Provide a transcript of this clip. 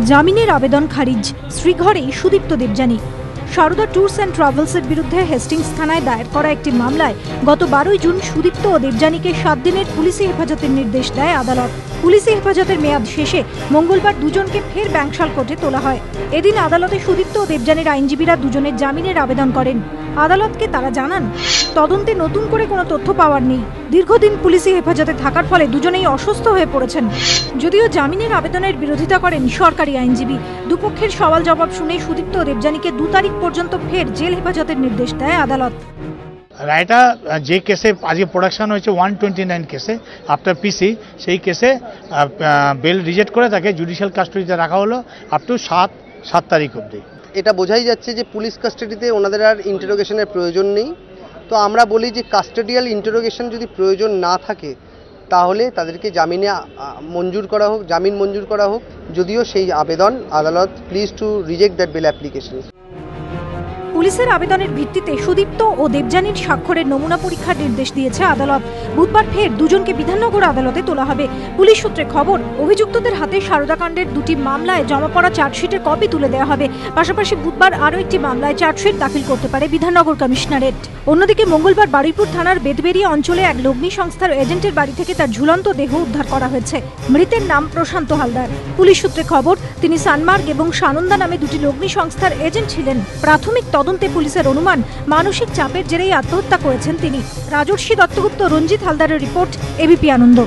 জামিনের আবেদন খারিজ, শ্রীঘরেই সুদীপ্ত দেবযানী। সারদা ট্যুরস অ্যান্ড ট্রাভেলসের বিরুদ্ধে হেস্টিংস থানায় দায়ের করা একটি মামলায় গত 12 জুন সুদীপ্ত ও দেবযানীকে 7 দিনের পুলিশি হেফাজতের নির্দেশ দেয় আদালত। পুলিশি হেফাজতের মেয়াদ শেষে মঙ্গলবার দুজনকে ফের ব্যাংশাল কোর্টে তোলা হয়। এদিন আদালতে সুদীপ্ত ও দেবযানীর আইনজীবীরা দুজনের জামিনের আবেদন করেন। আদালতকে তারা জানান, তদন্তে নতুন করে কোনো তথ্য পাওয়ার নেই। দীর্ঘদিন পুলিশি হেফাজতে থাকার ফলে দুজনেই অসুস্থ হয়ে পড়েছেন। যদিও জামিনের আবেদনের বিরোধিতা করেন সরকারি আইনজীবী। দুপক্ষের সওয়াল জবাব শুনে সুদীপ্ত ও দেবযানীকে 2 তারিখ পর্যন্ত ফের জেল হেফাজতের নির্দেশ দেয় আদালত। রায়টা যে কেসে আজকে প্রোডাকশন হয়েছে 129 কেসে আফটার পিসি, সেই কেসে বেল রিজেক্ট করে তাকে জুডিশিয়াল কাস্টডিতে রাখা হলো আপ টু 7 তারিখ অবধি। এটা বোঝাই যাচ্ছে যে পুলিশ কাস্টাডিতে ওনাদের আর ইন্টারোগেশনের প্রয়োজন নেই। তো আমরা বলি যে কাস্টাডিয়াল ইন্টারোগেশন যদি প্রয়োজন না থাকে তাহলে তাদেরকে জামিন মঞ্জুর করা হোক, যদিও সেই আবেদন আদালত please to reject that bail application. পুলিশের আবেদনের ভিত্তিতে সুদীপ্ত ও দেবযানীর স্বাক্ষরের নমুনা পরীক্ষার নির্দেশ দিয়েছে আদালত। বুধবার ফের দুজনকে বিধাননগর আদালতে তোলা হবে। পুলিশ সূত্রে খবর, অভিযুক্তদের হাতে সারদাকাণ্ডের 2টি মামলায় জমা পড়া চার্জশিটের কপি তুলে দেওয়া হবে। পাশাপাশি বুধবার আরও একটি মামলায় চার্জশিট দাখিল করতে পারে বিধাননগর কমিশনারেট। অন্যদিকে মঙ্গলবার বারুইপুর থানার বেদবেরিয়া অঞ্চলে এক লগ্নি সংস্থার এজেন্টের বাড়ি থেকে তার ঝুলন্ত দেহ উদ্ধার করা হয়েছে। মৃতের নাম প্রশান্ত হালদার। পুলিশ সূত্রে খবর, তিনি সানমার্গ এবং সানন্দা নামে 2টি লগ্নি সংস্থার এজেন্ট ছিলেন। প্রাথমিক তদন্তে পুলিশের অনুমান, মানসিক চাপের জেরেই আত্মহত্যা করেছেন তিনি। রাজর্ষি দত্তগুপ্ত, রঞ্জিত হালদারের রিপোর্ট, এবিপি আনন্দ।